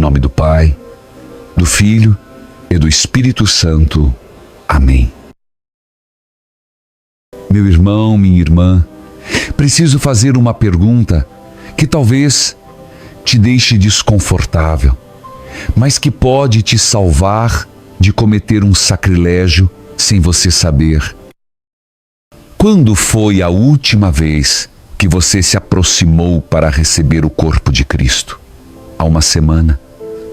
nome do Pai, do Filho e do Espírito Santo. Amém. Meu irmão, minha irmã, preciso fazer uma pergunta que talvez te deixe desconfortável, mas que pode te salvar de cometer um sacrilégio sem você saber. Quando foi a última vez que você se aproximou para receber o corpo de Cristo? Há uma semana?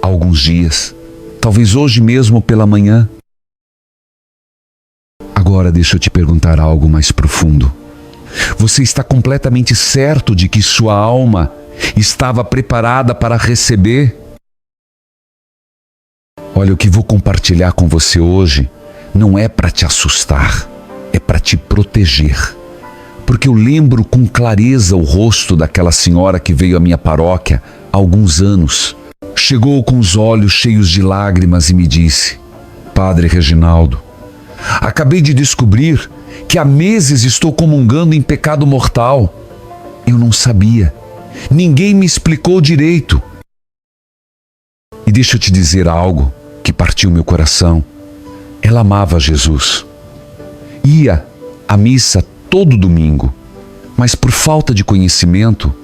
Há alguns dias? Talvez hoje mesmo pela manhã? Agora deixa eu te perguntar algo mais profundo. Você está completamente certo de que sua alma estava preparada para receber? Olha, o que vou compartilhar com você hoje não é para te assustar, é para te proteger. Porque eu lembro com clareza o rosto daquela senhora que veio à minha paróquia há alguns anos. Chegou com os olhos cheios de lágrimas e me disse: Padre Reginaldo, acabei de descobrir que há meses estou comungando em pecado mortal. Eu não sabia. Ninguém me explicou direito. E deixa eu te dizer algo que partiu meu coração. Ela amava Jesus. Ia à missa todo domingo, mas por falta de conhecimento,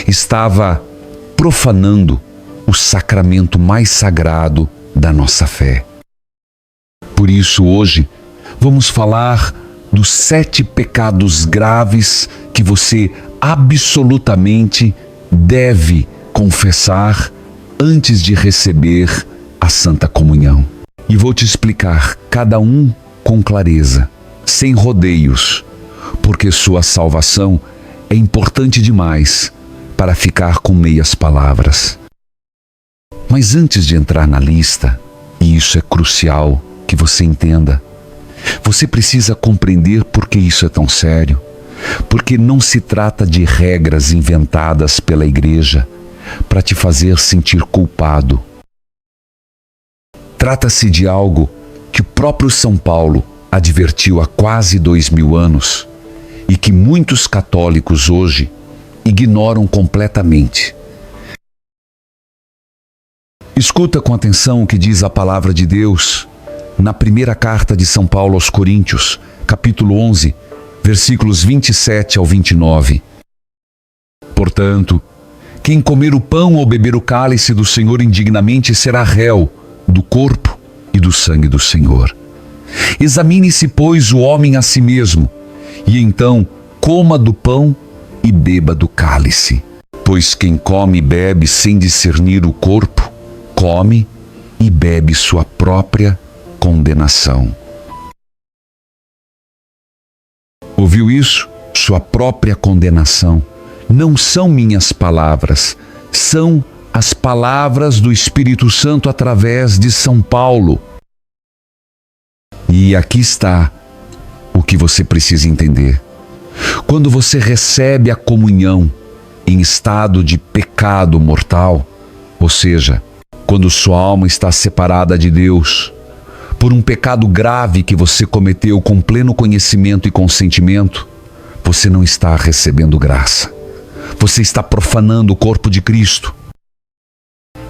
estava profanando o sacramento mais sagrado da nossa fé. Por isso, hoje, vamos falar dos 7 pecados graves que você absolutamente deve confessar antes de receber a Santa Comunhão. E vou te explicar cada um com clareza, sem rodeios, porque sua salvação é importante demais para ficar com meias palavras. Mas antes de entrar na lista, e isso é crucial que você entenda, você precisa compreender por que isso é tão sério. Porque não se trata de regras inventadas pela igreja para te fazer sentir culpado. Trata-se de algo que o próprio São Paulo advertiu há quase 2000 anos e que muitos católicos hoje ignoram completamente. Escuta com atenção o que diz a palavra de Deus na primeira carta de São Paulo aos Coríntios, capítulo 11, versículos 27 ao 29. Portanto, quem comer o pão ou beber o cálice do Senhor indignamente será réu do corpo e do sangue do Senhor. Examine-se, pois, o homem a si mesmo, e então coma do pão e beba do cálice. Pois quem come e bebe sem discernir o corpo, come e bebe sua própria condenação. Ouviu isso? Sua própria condenação. Não são minhas palavras, são as palavras do Espírito Santo através de São Paulo. E aqui está o que você precisa entender. Quando você recebe a comunhão em estado de pecado mortal, ou seja, quando sua alma está separada de Deus, por um pecado grave que você cometeu com pleno conhecimento e consentimento, você não está recebendo graça. Você está profanando o corpo de Cristo.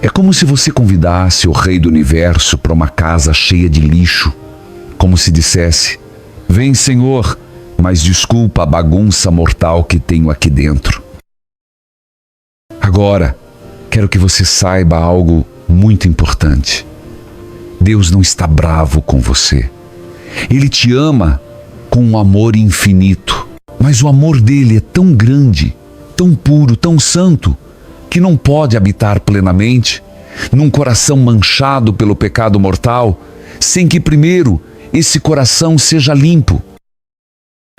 É como se você convidasse o Rei do Universo para uma casa cheia de lixo, como se dissesse: vem, Senhor, mas desculpa a bagunça mortal que tenho aqui dentro. Agora, quero que você saiba algo muito importante. Deus não está bravo com você. Ele te ama com um amor infinito. Mas o amor dele é tão grande, tão puro, tão santo, que não pode habitar plenamente num coração manchado pelo pecado mortal, sem que primeiro esse coração seja limpo.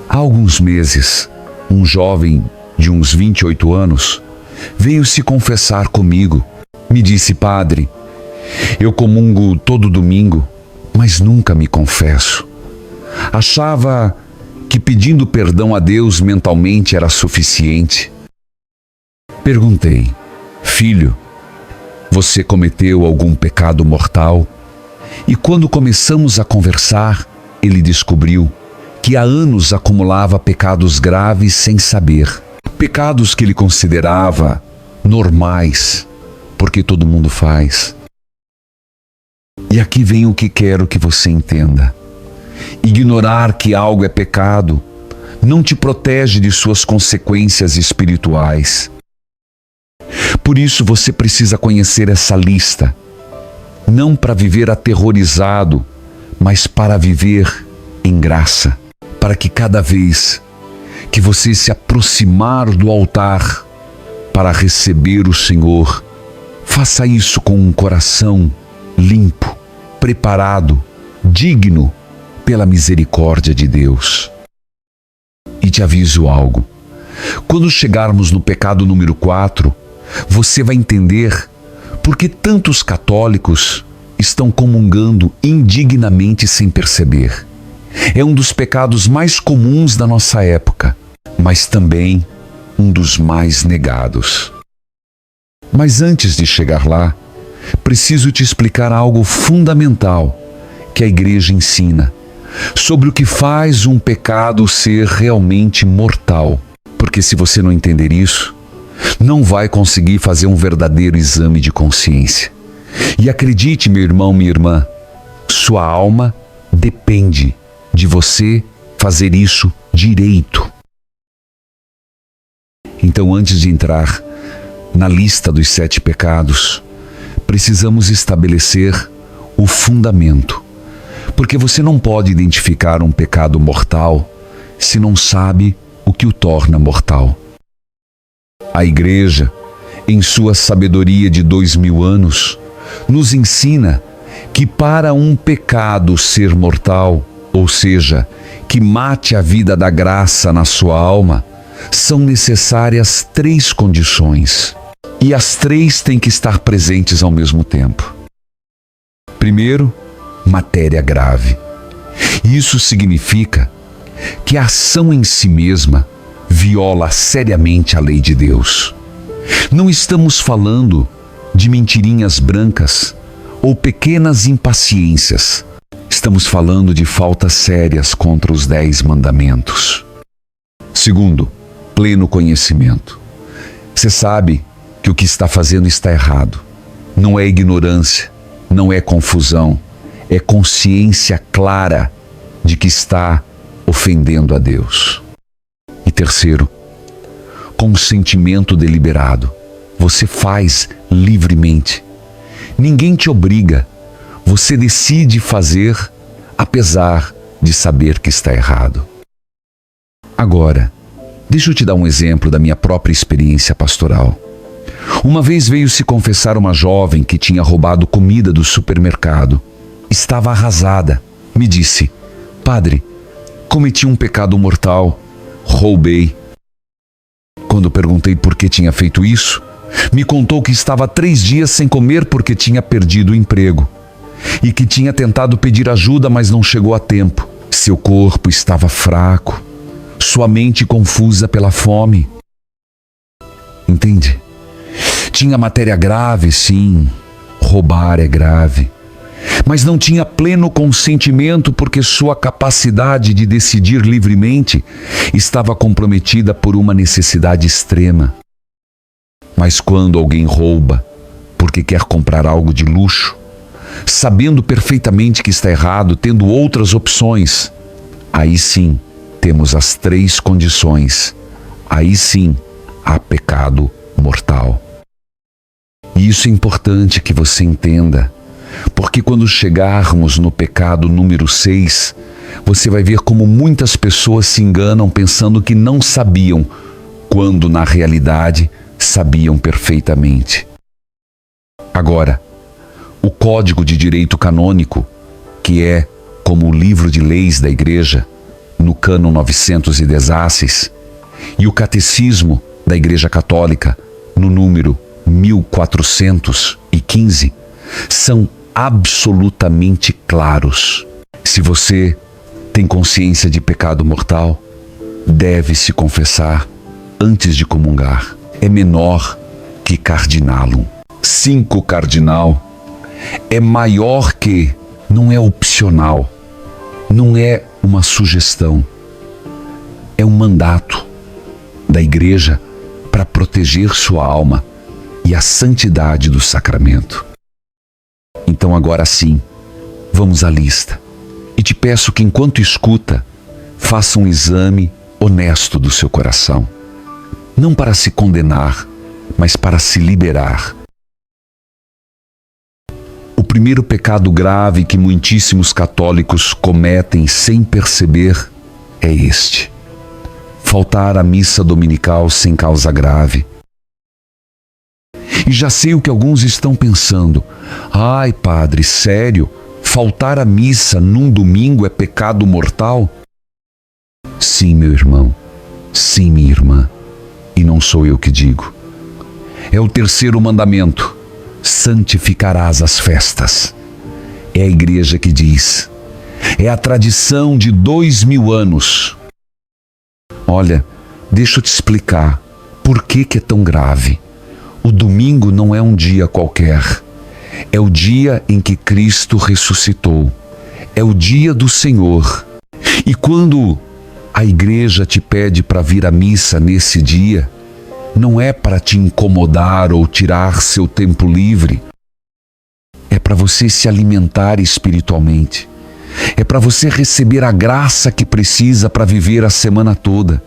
Há alguns meses, um jovem de uns 28 anos veio se confessar comigo. Me disse: Padre, eu comungo todo domingo, mas nunca me confesso. Achava que pedindo perdão a Deus mentalmente era suficiente. Perguntei: filho, você cometeu algum pecado mortal? E quando começamos a conversar, ele descobriu que há anos acumulava pecados graves sem saber. Pecados que ele considerava normais, porque todo mundo faz. E aqui vem o que quero que você entenda. Ignorar que algo é pecado não te protege de suas consequências espirituais. Por isso você precisa conhecer essa lista, não para viver aterrorizado, mas para viver em graça, para que cada vez que você se aproximar do altar para receber o Senhor, faça isso com um coração limpo, preparado, digno pela misericórdia de Deus. E te aviso algo: quando chegarmos no pecado número 4, você vai entender por que tantos católicos estão comungando indignamente sem perceber. É um dos pecados mais comuns da nossa época, mas também um dos mais negados. Mas antes de chegar lá, preciso te explicar algo fundamental que a Igreja ensina sobre o que faz um pecado ser realmente mortal. Porque se você não entender isso, não vai conseguir fazer um verdadeiro exame de consciência. E acredite, meu irmão, minha irmã, sua alma depende de você fazer isso direito. Então, antes de entrar na lista dos 7 pecados, precisamos estabelecer o fundamento. Porque você não pode identificar um pecado mortal se não sabe o que o torna mortal. A Igreja, em sua sabedoria de 2000 anos, nos ensina que para um pecado ser mortal, ou seja, que mate a vida da graça na sua alma, são necessárias 3 condições. E as 3 têm que estar presentes ao mesmo tempo. Primeiro, matéria grave. Isso significa que a ação em si mesma viola seriamente a lei de Deus. Não estamos falando de mentirinhas brancas ou pequenas impaciências. Estamos falando de faltas sérias contra os 10 mandamentos. Segundo, pleno conhecimento. Você sabe que o que está fazendo está errado. Não é ignorância, não é confusão, é consciência clara de que está ofendendo a Deus. E terceiro, consentimento deliberado. Você faz livremente. Ninguém te obriga. Você decide fazer, apesar de saber que está errado. Agora, deixa eu te dar um exemplo da minha própria experiência pastoral. Uma vez veio se confessar uma jovem que tinha roubado comida do supermercado. Estava arrasada. Me disse: "Padre, cometi um pecado mortal. Roubei." Quando perguntei por que tinha feito isso, me contou que estava 3 dias sem comer porque tinha perdido o emprego e que tinha tentado pedir ajuda, mas não chegou a tempo. Seu corpo estava fraco, sua mente confusa pela fome. Entende? Tinha matéria grave, sim, roubar é grave, mas não tinha pleno consentimento porque sua capacidade de decidir livremente estava comprometida por uma necessidade extrema. Mas quando alguém rouba porque quer comprar algo de luxo, sabendo perfeitamente que está errado, tendo outras opções, aí sim temos as 3 condições. Aí sim há pecado mortal. E isso é importante que você entenda, porque quando chegarmos no pecado número 6, você vai ver como muitas pessoas se enganam pensando que não sabiam, quando na realidade sabiam perfeitamente. Agora, o Código de Direito Canônico, que é como o livro de leis da Igreja, no Cânon 916, e o Catecismo da Igreja Católica, no número 1415, são absolutamente claros. Se você tem consciência de pecado mortal, deve se confessar antes de comungar. É menor que cardinalum. 5 cardinal é maior que, não é opcional, não é uma sugestão, é um mandato da Igreja para proteger sua alma e a santidade do sacramento. Então agora sim, vamos à lista. E te peço que enquanto escuta, faça um exame honesto do seu coração. Não para se condenar, mas para se liberar. O primeiro pecado grave que muitíssimos católicos cometem sem perceber é este: faltar à missa dominical sem causa grave. E já sei o que alguns estão pensando. Ai, padre, sério? Faltar à missa num domingo é pecado mortal? Sim, meu irmão. Sim, minha irmã. E não sou eu que digo. É o terceiro mandamento: santificarás as festas. É a igreja que diz. É a tradição de 2000 anos. Olha, deixa eu te explicar por que é tão grave. O domingo não é um dia qualquer. É o dia em que Cristo ressuscitou. É o dia do Senhor. E quando a igreja te pede para vir à missa nesse dia, não é para te incomodar ou tirar seu tempo livre. É para você se alimentar espiritualmente. É para você receber a graça que precisa para viver a semana toda.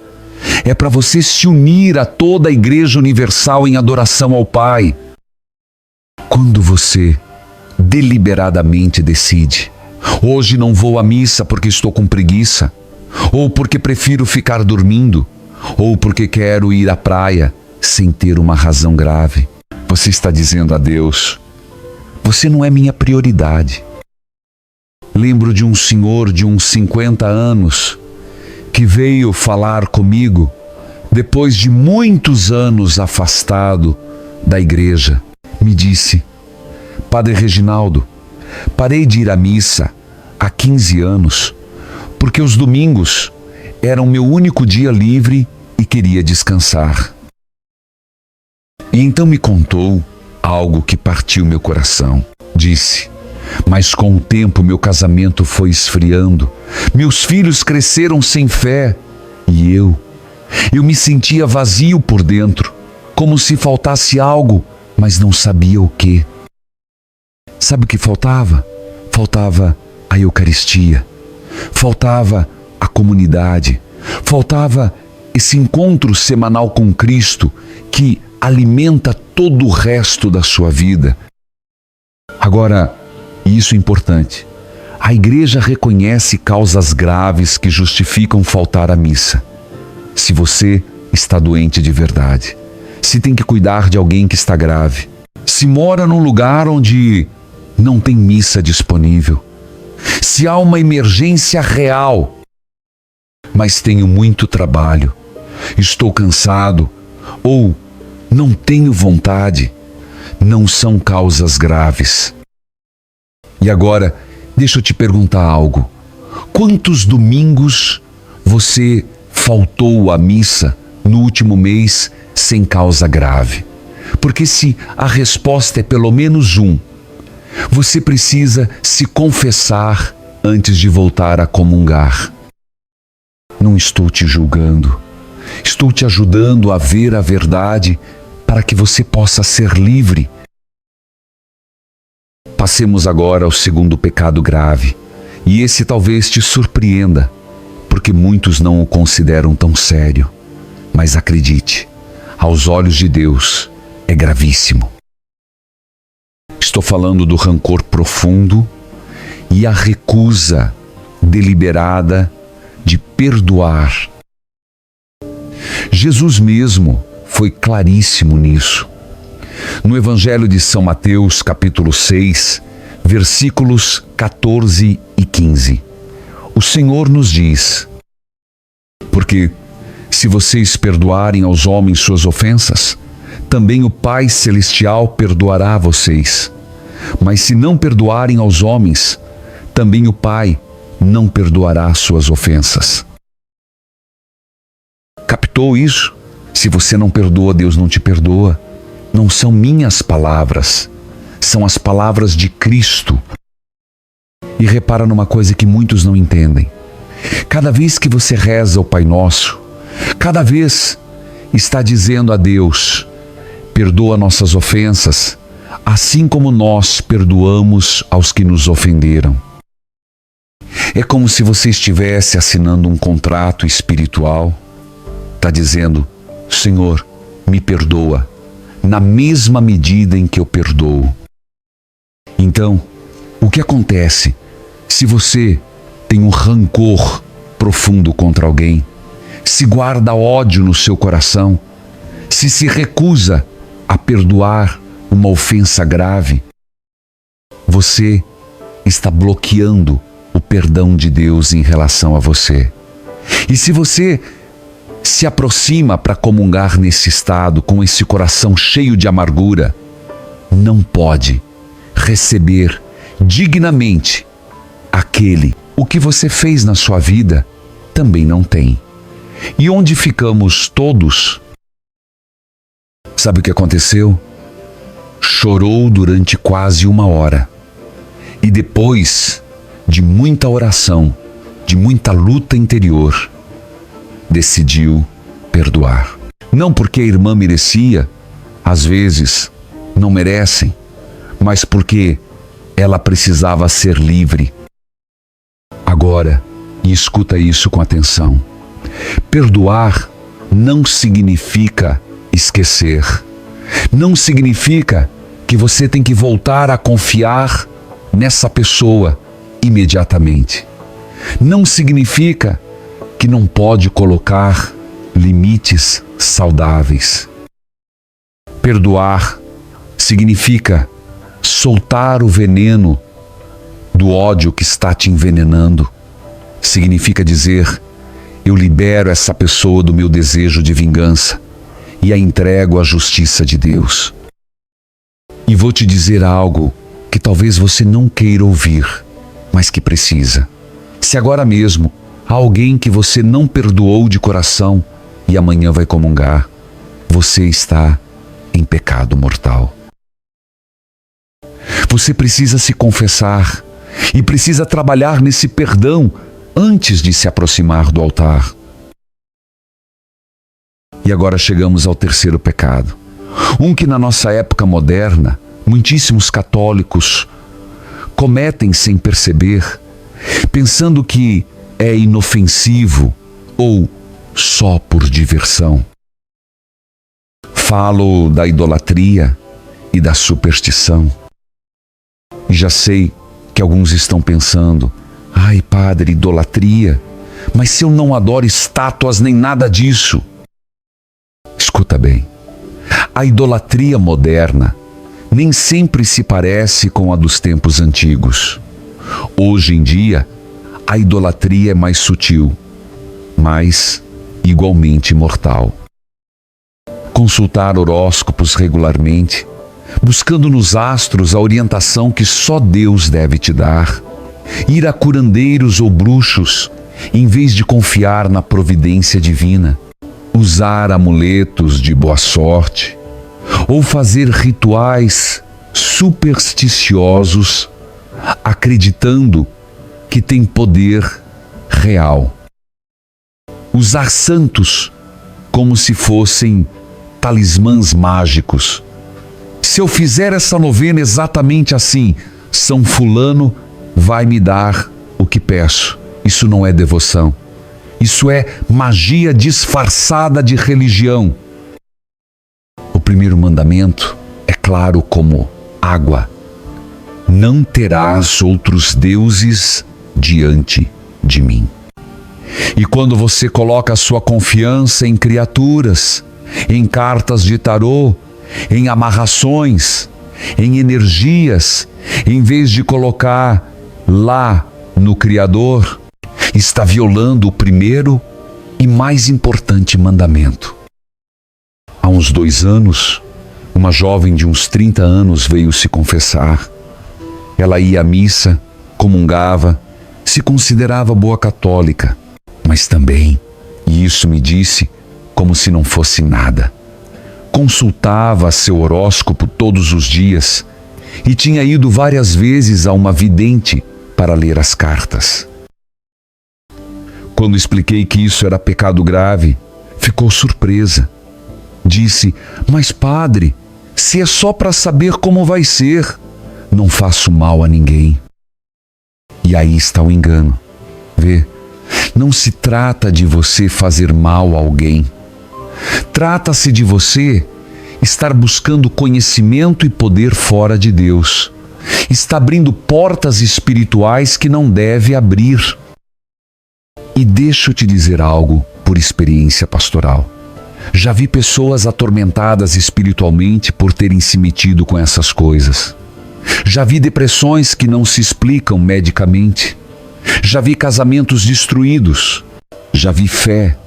É para você se unir a toda a Igreja Universal em adoração ao Pai. Quando você deliberadamente decide: hoje não vou à missa porque estou com preguiça, ou porque prefiro ficar dormindo, ou porque quero ir à praia sem ter uma razão grave, você está dizendo a Deus: você não é minha prioridade. Lembro de um senhor de uns 50 anos que veio falar comigo depois de muitos anos afastado da igreja. Me disse: Padre Reginaldo, parei de ir à missa há 15 anos porque os domingos eram meu único dia livre e queria descansar. E então me contou algo que partiu meu coração. Disse: mas com o tempo meu casamento foi esfriando, meus filhos cresceram sem fé e eu me sentia vazio por dentro, como se faltasse algo, mas não sabia o quê. Sabe o que faltava? Faltava a Eucaristia, faltava a comunidade, faltava esse encontro semanal com Cristo que alimenta todo o resto da sua vida. Agora, e isso é importante, a igreja reconhece causas graves que justificam faltar à missa. Se você está doente de verdade, se tem que cuidar de alguém que está grave, se mora num lugar onde não tem missa disponível, se há uma emergência real, mas tenho muito trabalho, estou cansado ou não tenho vontade, não são causas graves. E agora, deixa eu te perguntar algo. Quantos domingos você faltou à missa no último mês sem causa grave? Porque se a resposta é pelo menos um, você precisa se confessar antes de voltar a comungar. Não estou te julgando. Estou te ajudando a ver a verdade para que você possa ser livre. Passemos agora ao segundo pecado grave, e esse talvez te surpreenda, porque muitos não o consideram tão sério. Mas acredite, aos olhos de Deus é gravíssimo. Estou falando do rancor profundo e a recusa deliberada de perdoar. Jesus mesmo foi claríssimo nisso. No Evangelho de São Mateus, capítulo 6, versículos 14 e 15, o Senhor nos diz: porque se vocês perdoarem aos homens suas ofensas, também o Pai Celestial perdoará a vocês. Mas se não perdoarem aos homens, também o Pai não perdoará suas ofensas. Captou isso? Se você não perdoa, Deus não te perdoa. Não são minhas palavras, são as palavras de Cristo. E repara numa coisa que muitos não entendem. Cada vez que você reza o Pai Nosso, cada vez está dizendo a Deus: perdoa nossas ofensas, assim como nós perdoamos aos que nos ofenderam. É como se você estivesse assinando um contrato espiritual. Está dizendo: Senhor, me perdoa, na mesma medida em que eu perdoo. Então, o que acontece se você tem um rancor profundo contra alguém, se guarda ódio no seu coração, se recusa a perdoar uma ofensa grave? Você está bloqueando o perdão de Deus em relação a você. E se você se aproxima para comungar nesse estado, com esse coração cheio de amargura, não pode receber dignamente o que você fez na sua vida, também não tem. E onde ficamos todos? Sabe o que aconteceu? Chorou durante quase 1 hora. E depois de muita oração, de muita luta interior, decidiu perdoar. Não porque a irmã merecia, às vezes não merecem, mas porque ela precisava ser livre. Agora, e escuta isso com atenção, perdoar não significa esquecer. Não significa que você tem que voltar a confiar nessa pessoa imediatamente. Não significa que não pode colocar limites saudáveis. Perdoar significa soltar o veneno do ódio que está te envenenando. Significa dizer: eu libero essa pessoa do meu desejo de vingança e a entrego à justiça de Deus. E vou te dizer algo que talvez você não queira ouvir, mas que precisa. Se agora mesmo há alguém que você não perdoou de coração e amanhã vai comungar, você está em pecado mortal. Você precisa se confessar e precisa trabalhar nesse perdão antes de se aproximar do altar. E agora chegamos ao terceiro pecado. Um que na nossa época moderna, muitíssimos católicos cometem sem perceber, pensando que é inofensivo ou só por diversão. Falo da idolatria e da superstição. E já sei que alguns estão pensando: ai, padre, idolatria, mas se eu não adoro estátuas nem nada disso. Escuta bem, a idolatria moderna nem sempre se parece com a dos tempos antigos. Hoje em dia, a idolatria é mais sutil, mas igualmente mortal. Consultar horóscopos regularmente, buscando nos astros a orientação que só Deus deve te dar. Ir a curandeiros ou bruxos, em vez de confiar na providência divina. Usar amuletos de boa sorte, ou fazer rituais supersticiosos, acreditando que tem poder real. Usar santos como se fossem talismãs mágicos. Se eu fizer essa novena exatamente assim, São Fulano vai me dar o que peço. Isso não é devoção. Isso é magia disfarçada de religião. O primeiro mandamento é claro como água: não terás outros deuses diante de mim. E quando você coloca a sua confiança em criaturas, em cartas de tarô, em amarrações, em energias, em vez de colocar lá no Criador, está violando o primeiro e mais importante mandamento. Há uns 2 anos, uma jovem de uns 30 anos veio se confessar. Ela ia à missa, comungava, se considerava boa católica, mas também, e isso me disse como se não fosse nada, consultava seu horóscopo todos os dias e tinha ido várias vezes a uma vidente para ler as cartas. Quando expliquei que isso era pecado grave, ficou surpresa. Disse: mas padre, Se é só para saber como vai ser, não faço mal a ninguém. E aí está o engano. Vê, não se trata de você fazer mal a alguém. Trata-se de você estar buscando conhecimento e poder fora de Deus. Está abrindo portas espirituais que não deve abrir. E deixa eu te dizer algo por experiência pastoral. Já vi pessoas atormentadas espiritualmente por terem se metido com essas coisas. Já vi depressões que não se explicam medicamente. Já vi casamentos destruídos. Já vi fé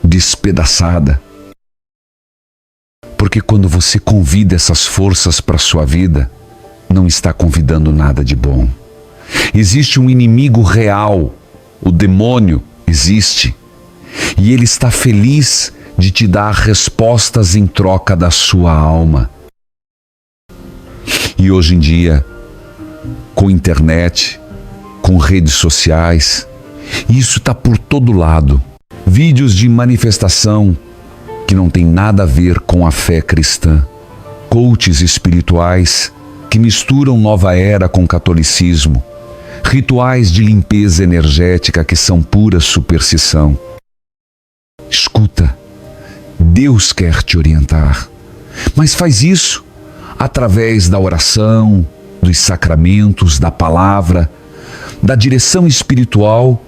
despedaçada. Porque quando você convida essas forças para a sua vida, não está convidando nada de bom. Existe um inimigo real, o demônio existe, e ele está feliz de te dar respostas em troca da sua alma. E hoje em dia, com internet, com redes sociais, isso está por todo lado. Vídeos de manifestação que não tem nada a ver com a fé cristã. Coaches espirituais que misturam nova era com catolicismo. Rituais de limpeza energética que são pura superstição. Escuta, Deus quer te orientar, mas faz isso através da oração, dos sacramentos, da palavra, da direção espiritual,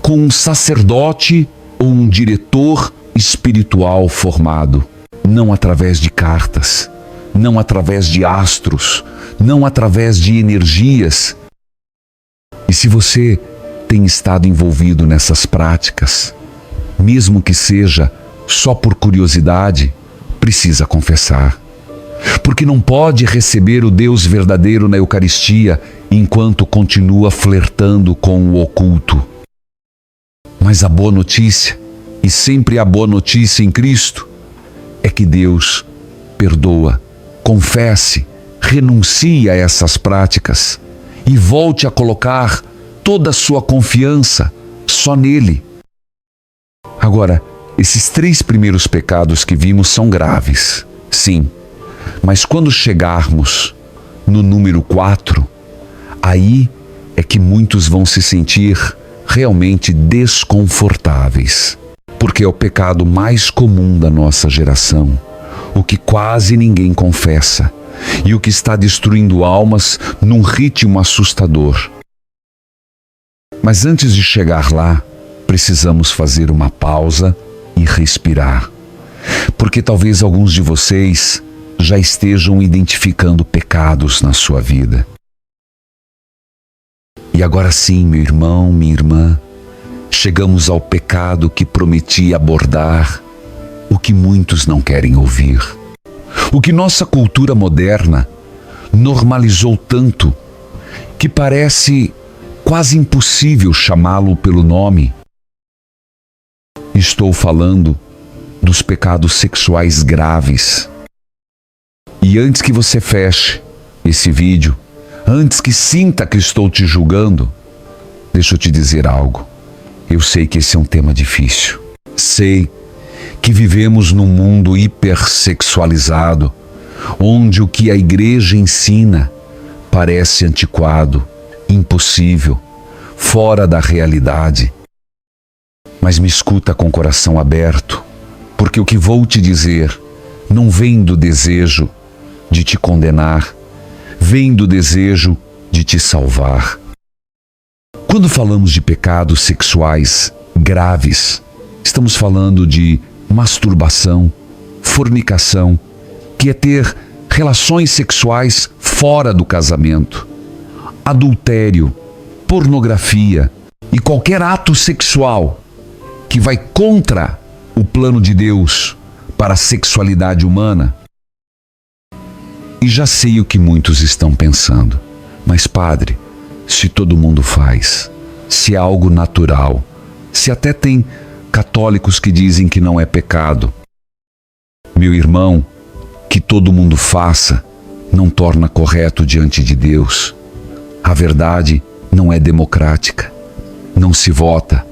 com um sacerdote ou um diretor espiritual formado, não através de cartas, não através de astros, não através de energias. E se você tem estado envolvido nessas práticas, mesmo que seja só por curiosidade, precisa confessar. Porque não pode receber o Deus verdadeiro na Eucaristia enquanto continua flertando com o oculto. Mas a boa notícia, e sempre a boa notícia em Cristo, é que Deus perdoa, confesse, renuncie a essas práticas e volte a colocar toda a sua confiança só nele. Agora, esses 3 primeiros pecados que vimos são graves, sim, mas quando chegarmos no número 4, aí é que muitos vão se sentir realmente desconfortáveis, porque é o pecado mais comum da nossa geração, o que quase ninguém confessa e o que está destruindo almas num ritmo assustador. Mas antes de chegar lá, precisamos fazer uma pausa e respirar, porque talvez alguns de vocês já estejam identificando pecados na sua vida. E agora sim, meu irmão, minha irmã, chegamos ao pecado que prometi abordar, o que muitos não querem ouvir. O que nossa cultura moderna normalizou tanto que parece quase impossível chamá-lo pelo nome. Estou falando dos pecados sexuais graves. E antes que você feche esse vídeo, antes que sinta que estou te julgando, deixa eu te dizer algo. Eu sei que esse é um tema difícil. Sei que vivemos num mundo hipersexualizado, onde o que a igreja ensina parece antiquado, impossível, fora da realidade. Mas me escuta com o coração aberto, porque o que vou te dizer não vem do desejo de te condenar, vem do desejo de te salvar. Quando falamos de pecados sexuais graves, estamos falando de masturbação, fornicação, que é ter relações sexuais fora do casamento, adultério, pornografia e qualquer ato sexual que vai contra o plano de Deus para a sexualidade humana. E já sei o que muitos estão pensando. Mas, padre, se todo mundo faz, se é algo natural, se até tem católicos que dizem que não é pecado. Meu irmão, que todo mundo faça não torna correto diante de Deus. A verdade não é democrática, não se vota.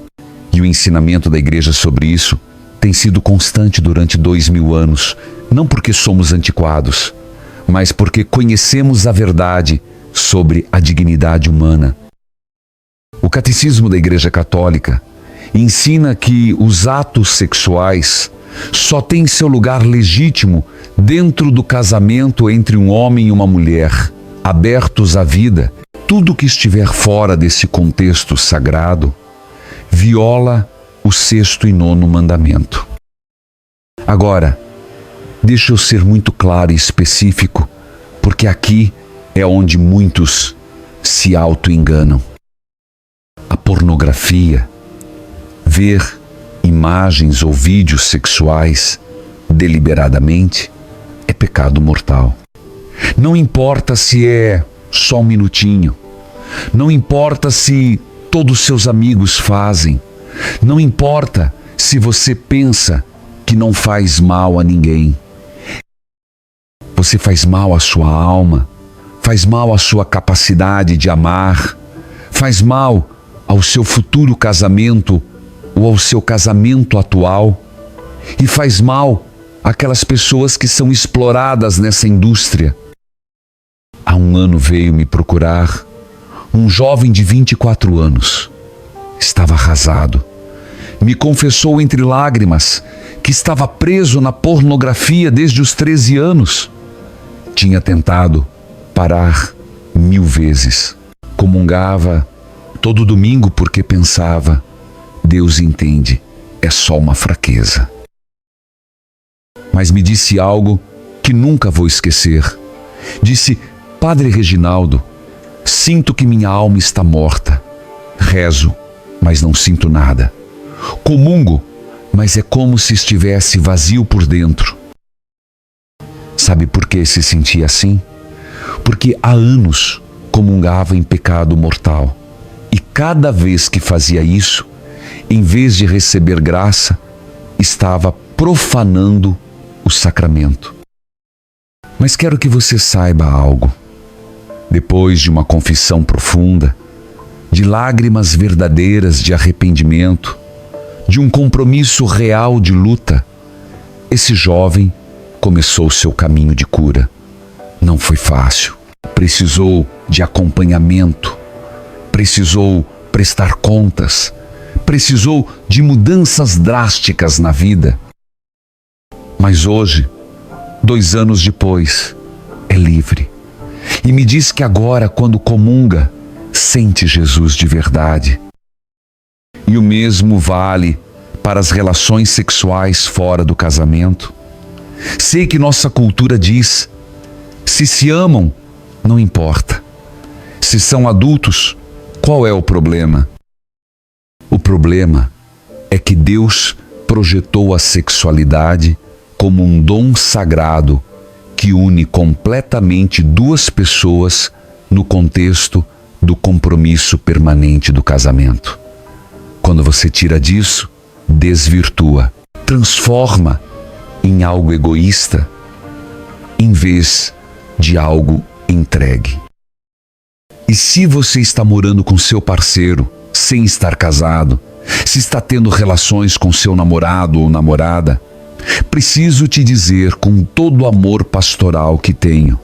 E o ensinamento da igreja sobre isso tem sido constante durante 2000 anos, não porque somos antiquados, mas porque conhecemos a verdade sobre a dignidade humana. O Catecismo da Igreja Católica ensina que os atos sexuais só têm seu lugar legítimo dentro do casamento entre um homem e uma mulher, abertos à vida. Tudo que estiver fora desse contexto sagrado viola o 6º e 9º mandamento. Agora, deixa eu ser muito claro e específico, porque aqui é onde muitos se auto-enganam. A pornografia, ver imagens ou vídeos sexuais deliberadamente, é pecado mortal. Não importa se é só um minutinho, não importa se todos seus amigos fazem, não importa se você pensa que não faz mal a ninguém. Você faz mal à sua alma, faz mal à sua capacidade de amar, faz mal ao seu futuro casamento ou ao seu casamento atual, e faz mal àquelas pessoas que são exploradas nessa indústria. Há um ano veio me procurar um jovem de 24 anos. Estava arrasado. Me confessou entre lágrimas que estava preso na pornografia desde os 13 anos. Tinha tentado parar 1000 vezes. Comungava todo domingo porque pensava: Deus entende, é só uma fraqueza. Mas me disse algo que nunca vou esquecer. Disse: Padre Reginaldo, sinto que minha alma está morta. Rezo, mas não sinto nada. Comungo, mas é como se estivesse vazio por dentro. Sabe por que se sentia assim? Porque há anos comungava em pecado mortal. E cada vez que fazia isso, em vez de receber graça, estava profanando o sacramento. Mas quero que você saiba algo. Depois de uma confissão profunda, de lágrimas verdadeiras de arrependimento, de um compromisso real de luta, esse jovem começou seu caminho de cura. Não foi fácil. Precisou de acompanhamento, precisou prestar contas, precisou de mudanças drásticas na vida. Mas hoje, 2 anos depois, é livre. E me diz que agora, quando comunga, sente Jesus de verdade. E o mesmo vale para as relações sexuais fora do casamento. Sei que nossa cultura diz: se amam, não importa. Se são adultos, qual é o problema? O problema é que Deus projetou a sexualidade como um dom sagrado que une completamente 2 pessoas no contexto do compromisso permanente do casamento. Quando você tira disso, desvirtua, transforma em algo egoísta em vez de algo entregue. E se você está morando com seu parceiro sem estar casado, se está tendo relações com seu namorado ou namorada, preciso te dizer com todo o amor pastoral que tenho: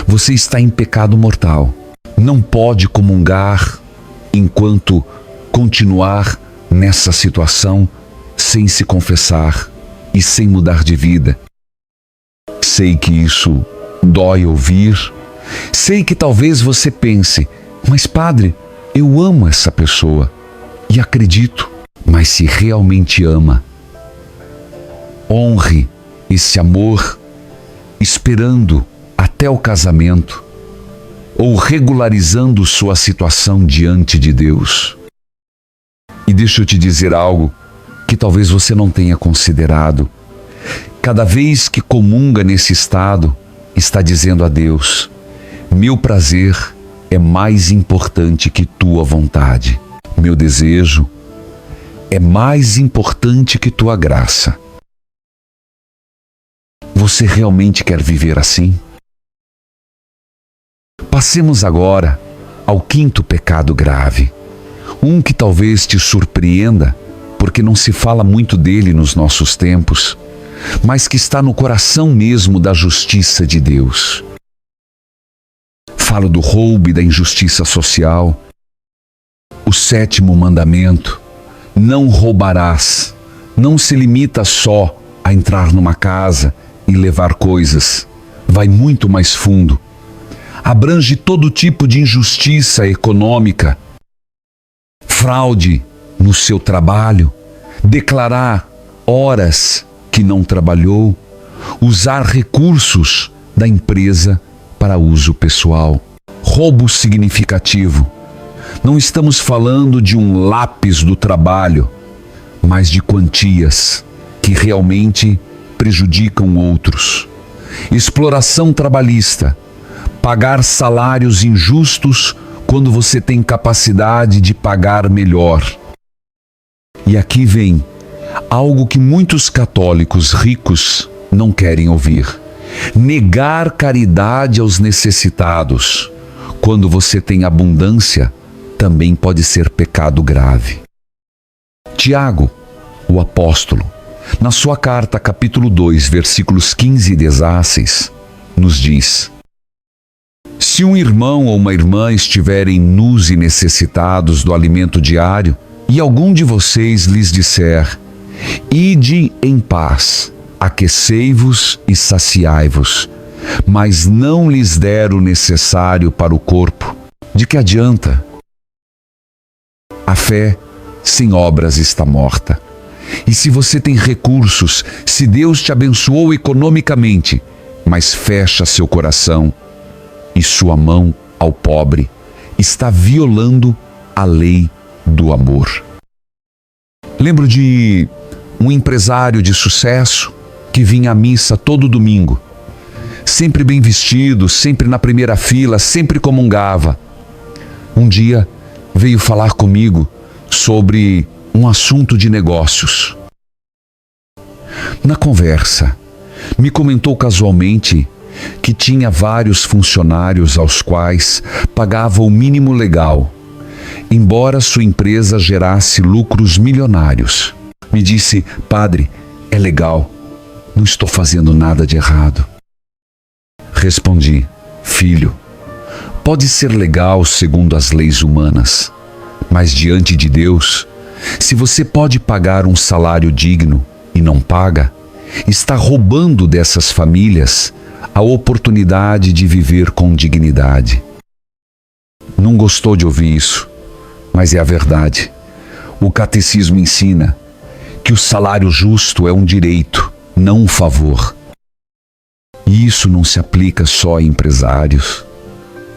você está em pecado mortal. Não pode comungar enquanto continuar nessa situação sem se confessar e sem mudar de vida. Sei que isso dói ouvir. Sei que talvez você pense: mas padre, eu amo essa pessoa. E acredito. Mas se realmente ama, honre esse amor esperando até o casamento ou regularizando sua situação diante de Deus. E deixa eu te dizer algo que talvez você não tenha considerado. Cada vez que comunga nesse estado, está dizendo a Deus: meu prazer é mais importante que tua vontade. Meu desejo é mais importante que tua graça. Você realmente quer viver assim? Passemos agora ao 5º pecado grave. Um que talvez te surpreenda, porque não se fala muito dele nos nossos tempos, mas que está no coração mesmo da justiça de Deus. Falo do roubo e da injustiça social. O 7º mandamento: não roubarás, não se limita só a entrar numa casa e levar coisas. Vai muito mais fundo. Abrange todo tipo de injustiça econômica, fraude no seu trabalho, declarar horas que não trabalhou, usar recursos da empresa para uso pessoal. Roubo significativo. Não estamos falando de um lápis do trabalho, mas de quantias que realmente prejudicam outros. Exploração trabalhista. Pagar salários injustos quando você tem capacidade de pagar melhor. E aqui vem algo que muitos católicos ricos não querem ouvir: negar caridade aos necessitados. Quando você tem abundância, também pode ser pecado grave. Tiago, o apóstolo, na sua carta, capítulo 2, versículos 15 e 16, nos diz: se um irmão ou uma irmã estiverem nus e necessitados do alimento diário, e algum de vocês lhes disser: ide em paz, aquecei-vos e saciai-vos, mas não lhes der o necessário para o corpo, de que adianta? A fé sem obras está morta. E se você tem recursos, se Deus te abençoou economicamente, mas fecha seu coração e sua mão ao pobre, está violando a lei do amor. Lembro de um empresário de sucesso que vinha à missa todo domingo, sempre bem vestido, sempre na primeira fila, sempre comungava. Um dia veio falar comigo sobre um assunto de negócios. Na conversa, me comentou casualmente que tinha vários funcionários aos quais pagava o mínimo legal, embora sua empresa gerasse lucros milionários. Me disse: padre, é legal, não estou fazendo nada de errado. Respondi: filho, pode ser legal segundo as leis humanas, mas diante de Deus, se você pode pagar um salário digno e não paga, está roubando dessas famílias a oportunidade de viver com dignidade. Não gostou de ouvir isso, mas é a verdade. O catecismo ensina que o salário justo é um direito, não um favor. E isso não se aplica só a empresários,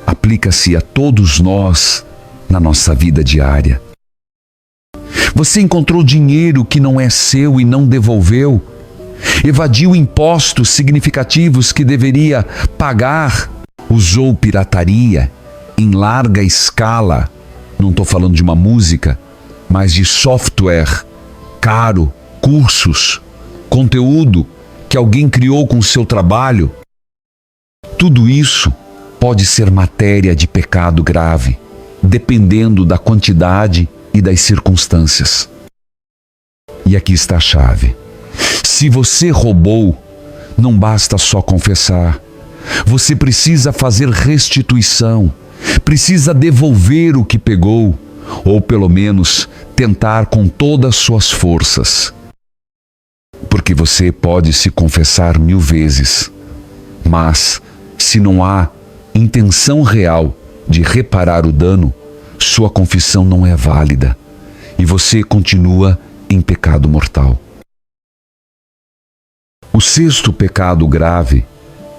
aplica-se a todos nós na nossa vida diária. Você encontrou dinheiro que não é seu e não devolveu? Evadiu impostos significativos que deveria pagar? Usou pirataria em larga escala? Não estou falando de uma música, mas de software caro, cursos, conteúdo que alguém criou com o seu trabalho? Tudo isso pode ser matéria de pecado grave, dependendo da quantidade e das circunstâncias. E aqui está a chave. Se você roubou, não basta só confessar. Você precisa fazer restituição, precisa devolver o que pegou, ou pelo menos tentar com todas as suas forças. Porque você pode se confessar 1000 vezes, mas se não há intenção real de reparar o dano, sua confissão não é válida e você continua em pecado mortal. O 6º pecado grave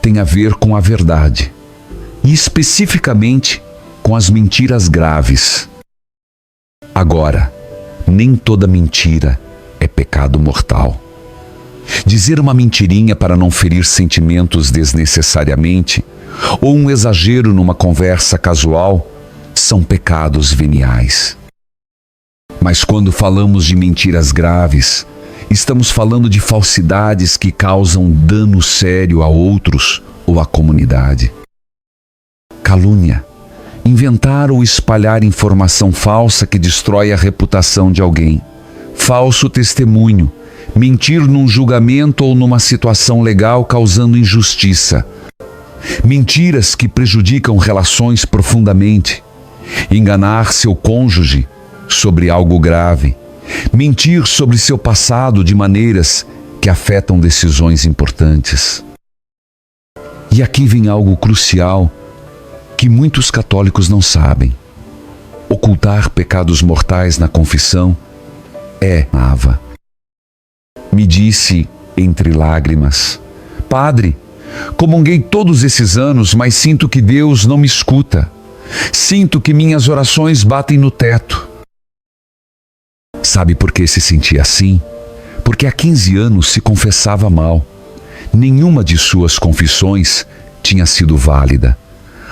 tem a ver com a verdade e especificamente com as mentiras graves. Agora, nem toda mentira é pecado mortal. Dizer uma mentirinha para não ferir sentimentos desnecessariamente ou um exagero numa conversa casual são pecados veniais. Mas quando falamos de mentiras graves, estamos falando de falsidades que causam dano sério a outros ou à comunidade. Calúnia, inventar ou espalhar informação falsa que destrói a reputação de alguém. Falso testemunho, mentir num julgamento ou numa situação legal causando injustiça. mentiras que prejudicam relações profundamente, enganar seu cônjuge sobre algo grave, mentir sobre seu passado de maneiras que afetam decisões importantes. E aqui vem algo crucial que muitos católicos não sabem. Ocultar pecados mortais na confissão é lava. Me disse entre lágrimas: Padre, comunguei todos esses anos, mas sinto que Deus não me escuta. Sinto que minhas orações batem no teto. Sabe por que se sentia assim? Porque há 15 anos se confessava mal. Nenhuma de suas confissões tinha sido válida.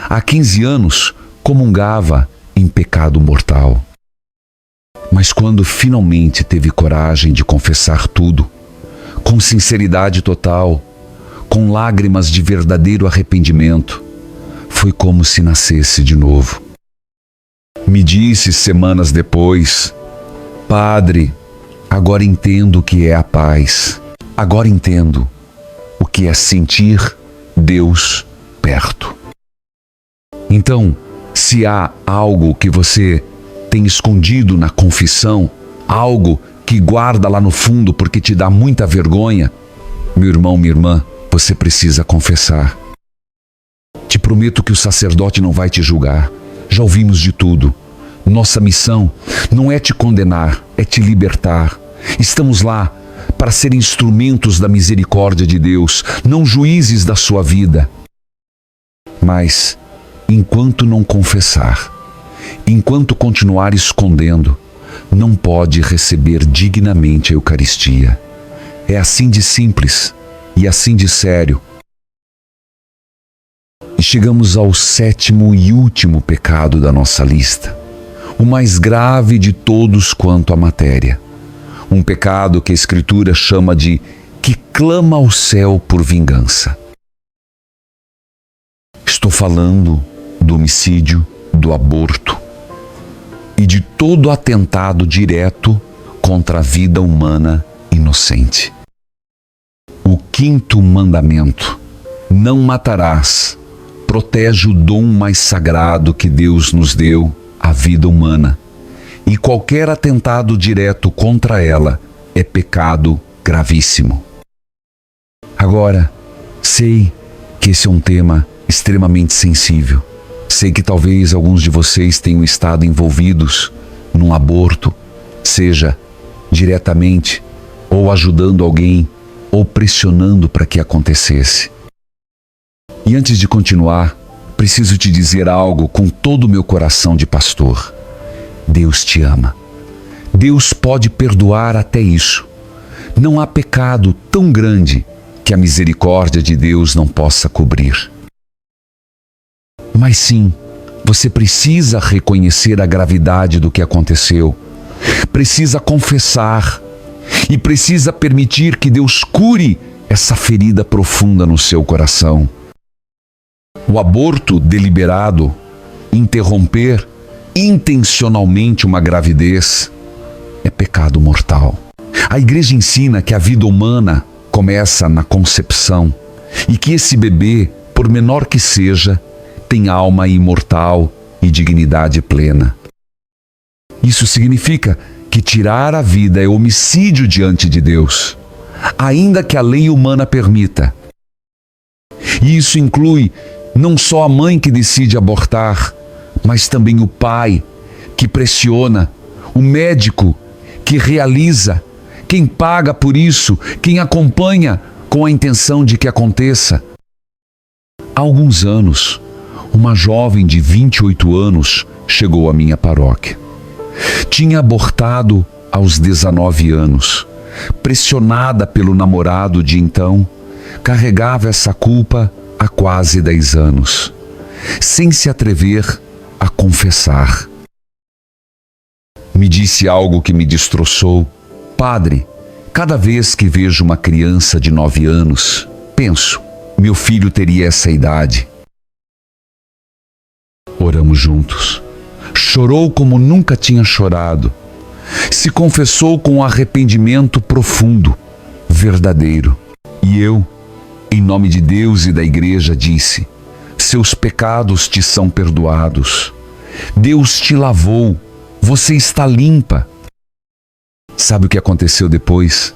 Há 15 anos comungava em pecado mortal. Mas quando finalmente teve coragem de confessar tudo, com sinceridade total, com lágrimas de verdadeiro arrependimento, foi como se nascesse de novo. Me disse semanas depois: Padre, agora entendo o que é a paz. Agora entendo o que é sentir Deus perto. Então, se há algo que você tem escondido na confissão, algo que guarda lá no fundo porque te dá muita vergonha, meu irmão, minha irmã, você precisa confessar. Te prometo que o sacerdote não vai te julgar. Já ouvimos de tudo. Nossa missão não é te condenar, é te libertar. Estamos lá para ser instrumentos da misericórdia de Deus, não juízes da sua vida. Mas, enquanto não confessar, enquanto continuar escondendo, não pode receber dignamente a Eucaristia. É assim de simples e assim de sério. E chegamos ao 7º e último pecado da nossa lista, o mais grave de todos quanto à matéria. Um pecado que a Escritura chama de que clama ao céu por vingança. Estou falando do homicídio, do aborto e de todo atentado direto contra a vida humana inocente. O 5º mandamento, não matarás, protege o dom mais sagrado que Deus nos deu, a vida humana. E qualquer atentado direto contra ela é pecado gravíssimo. Agora, sei que esse é um tema extremamente sensível. Sei que talvez alguns de vocês tenham estado envolvidos num aborto, seja diretamente, ou ajudando alguém, ou pressionando para que acontecesse. E antes de continuar, preciso te dizer algo com todo o meu coração de pastor. Deus te ama. Deus pode perdoar até isso. Não há pecado tão grande que a misericórdia de Deus não possa cobrir. Mas sim, você precisa reconhecer a gravidade do que aconteceu. Precisa confessar e precisa permitir que Deus cure essa ferida profunda no seu coração. O aborto deliberado, interromper intencionalmente uma gravidez, é pecado mortal. A Igreja ensina que a vida humana começa na concepção e que esse bebê, por menor que seja, tem alma imortal e dignidade plena. Isso significa que tirar a vida é homicídio diante de Deus, ainda que a lei humana permita. E isso inclui não só a mãe que decide abortar, mas também o pai que pressiona, o médico que realiza, quem paga por isso, quem acompanha com a intenção de que aconteça. Há alguns anos, uma jovem de 28 anos chegou à minha paróquia. Tinha abortado aos 19 anos. Pressionada pelo namorado de então, carregava essa culpa há quase 10 anos, sem se atrever a confessar. Me disse algo que me destroçou. Padre, cada vez que vejo uma criança de 9 anos, penso, meu filho teria essa idade. Oramos juntos. Chorou como nunca tinha chorado. Se confessou com arrependimento profundo, verdadeiro. E eu, em nome de Deus e da Igreja, disse: Seus pecados te são perdoados. Deus te lavou. Você está limpa. Sabe o que aconteceu depois?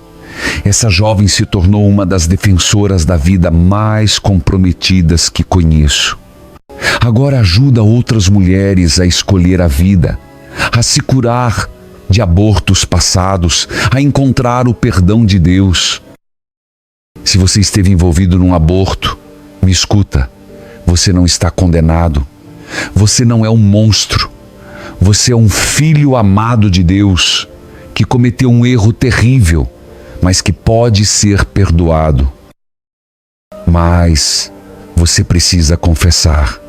Essa jovem se tornou uma das defensoras da vida mais comprometidas que conheço. Agora ajuda outras mulheres a escolher a vida, a se curar de abortos passados, a encontrar o perdão de Deus. Se você esteve envolvido num aborto, me escuta, você não está condenado. Você não é um monstro. Você é um filho amado de Deus, que cometeu um erro terrível, mas que pode ser perdoado. Mas você precisa confessar.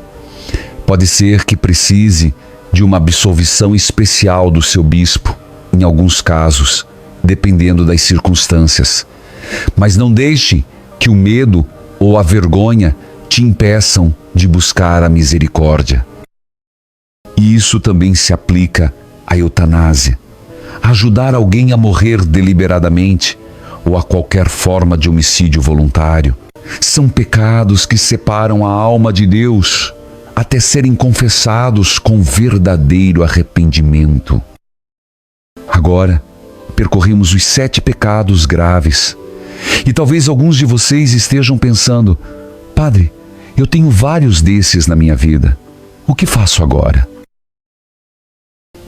Pode ser que precise de uma absolvição especial do seu bispo, em alguns casos, dependendo das circunstâncias. Mas não deixe que o medo ou a vergonha te impeçam de buscar a misericórdia. E isso também se aplica à eutanásia. Ajudar alguém a morrer deliberadamente ou a qualquer forma de homicídio voluntário são pecados que separam a alma de Deus até serem confessados com verdadeiro arrependimento. Agora, percorremos os 7 pecados graves. E talvez alguns de vocês estejam pensando: Padre, eu tenho vários desses na minha vida. O que faço agora?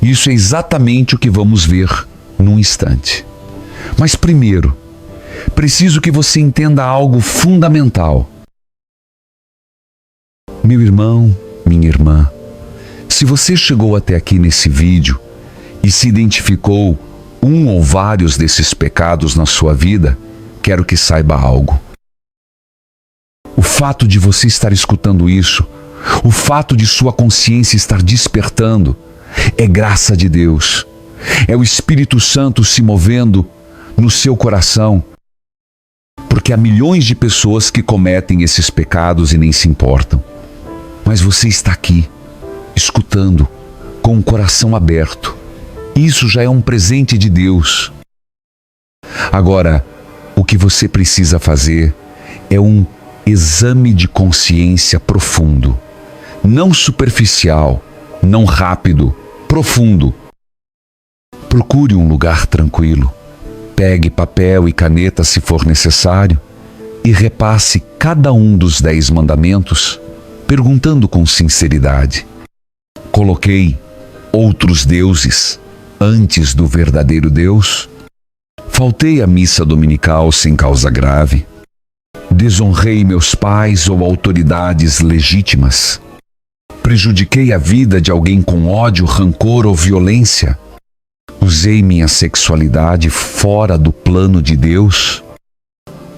Isso é exatamente o que vamos ver num instante. Mas primeiro, preciso que você entenda algo fundamental. Meu irmão, minha irmã, se você chegou até aqui nesse vídeo e se identificou um ou vários desses pecados na sua vida, quero que saiba algo. O fato de você estar escutando isso, o fato de sua consciência estar despertando, é graça de Deus. É o Espírito Santo se movendo no seu coração, porque há milhões de pessoas que cometem esses pecados e nem se importam. Mas você está aqui, escutando, com o coração aberto. Isso já é um presente de Deus. Agora, o que você precisa fazer é um exame de consciência profundo, não superficial, não rápido, profundo. Procure um lugar tranquilo, pegue papel e caneta se for necessário e repasse cada um dos 10 mandamentos, perguntando com sinceridade: coloquei outros deuses antes do verdadeiro Deus? Faltei à missa dominical sem causa grave? Desonrei meus pais ou autoridades legítimas? Prejudiquei a vida de alguém com ódio, rancor ou violência? Usei minha sexualidade fora do plano de Deus?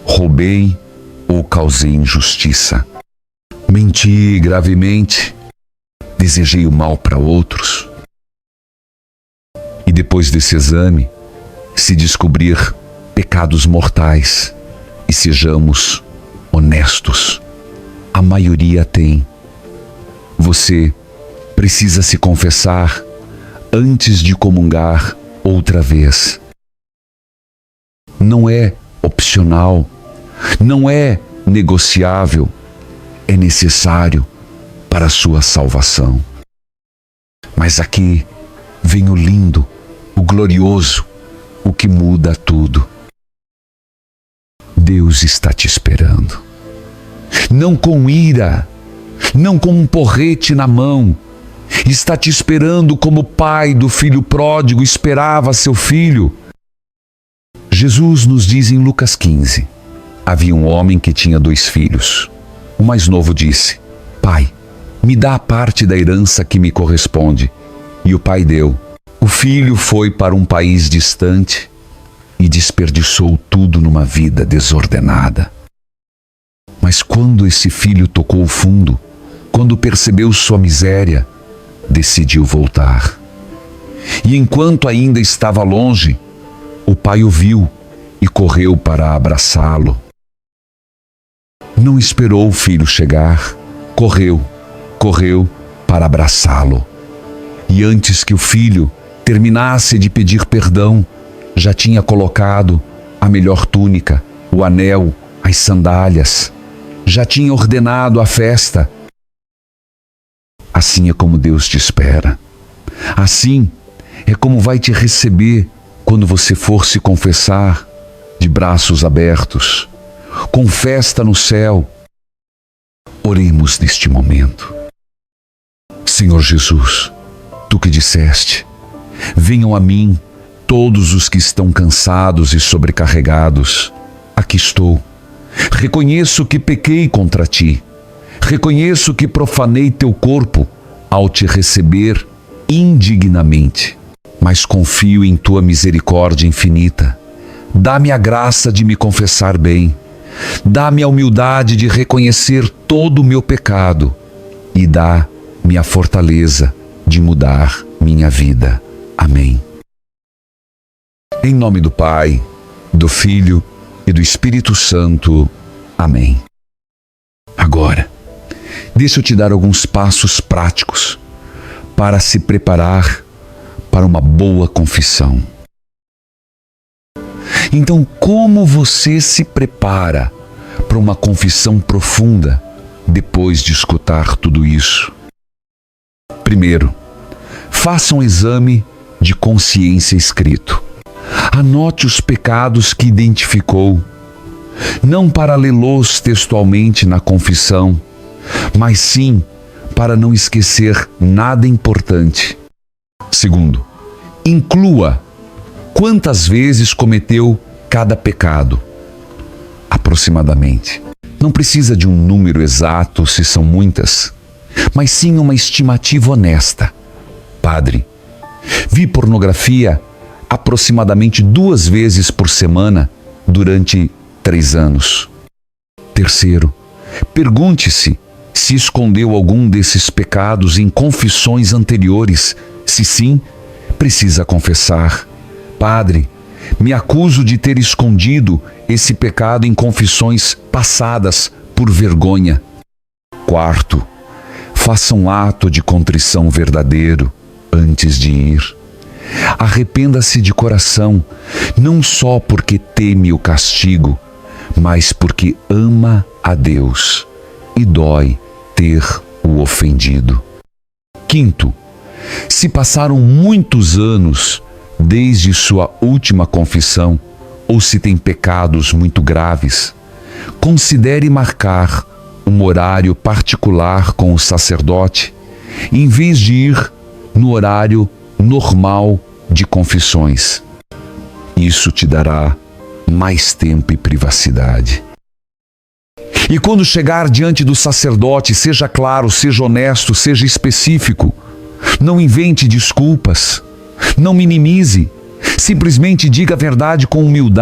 Roubei ou causei injustiça? Menti gravemente? Desejei o mal para outros? E depois desse exame, se descobrir pecados mortais, e sejamos honestos, a maioria tem. Você precisa se confessar antes de comungar outra vez. Não é opcional, não é negociável, é necessário para a sua salvação. Mas aqui vem o lindo, o glorioso, o que muda tudo. Deus está te esperando. Não com ira, não com um porrete na mão. Está te esperando como o pai do filho pródigo esperava seu filho. Jesus nos diz em Lucas 15: havia um homem que tinha 2 filhos. O mais novo disse: Pai, me dá a parte da herança que me corresponde. E o pai deu. O filho foi para um país distante e desperdiçou tudo numa vida desordenada. Mas quando esse filho tocou o fundo, quando percebeu sua miséria, decidiu voltar. E enquanto ainda estava longe, o pai o viu e correu para abraçá-lo. Não esperou o filho chegar, correu para abraçá-lo. E antes que o filho terminasse de pedir perdão, já tinha colocado a melhor túnica, o anel, as sandálias. Já tinha ordenado a festa Assim é como Deus te espera. Assim é como vai te receber quando você for se confessar de braços abertos, com festa no céu. Oremos neste momento. Senhor Jesus, Tu que disseste: venham a mim todos os que estão cansados e sobrecarregados. Aqui estou. Reconheço que pequei contra Ti. Reconheço que profanei Teu corpo ao Te receber indignamente. Mas confio em Tua misericórdia infinita. Dá-me a graça de me confessar bem. Dá-me a humildade de reconhecer todo o meu pecado. E dá-me a fortaleza de mudar minha vida. Amém. Em nome do Pai, do Filho e do Espírito Santo. Amém. Agora, deixa eu te dar alguns passos práticos para se preparar para uma boa confissão. Então, como você se prepara para uma confissão profunda depois de escutar tudo isso? Primeiro, faça um exame de consciência escrito. Anote os pecados que identificou. Não para lê-los textualmente na confissão, mas sim para não esquecer nada importante. Segundo, inclua quantas vezes cometeu cada pecado, aproximadamente. Não precisa de um número exato se são muitas, mas sim uma estimativa honesta. Padre, vi pornografia aproximadamente 2 vezes por semana durante 3 anos. Terceiro, pergunte-se se escondeu algum desses pecados em confissões anteriores. Se sim, precisa confessar. Padre, me acuso de ter escondido esse pecado em confissões passadas por vergonha. Quarto, faça um ato de contrição verdadeiro antes de ir. Arrependa-se de coração, não só porque teme o castigo, mas porque ama a Deus e dói ter o ofendido. Quinto, se passaram muitos anos desde sua última confissão, ou se tem pecados muito graves, considere marcar um horário particular com o sacerdote, em vez de ir no horário normal de confissões. Isso te dará mais tempo e privacidade. E quando chegar diante do sacerdote, seja claro, seja honesto, seja específico. Não invente desculpas. Não minimize. Simplesmente diga a verdade com humildade.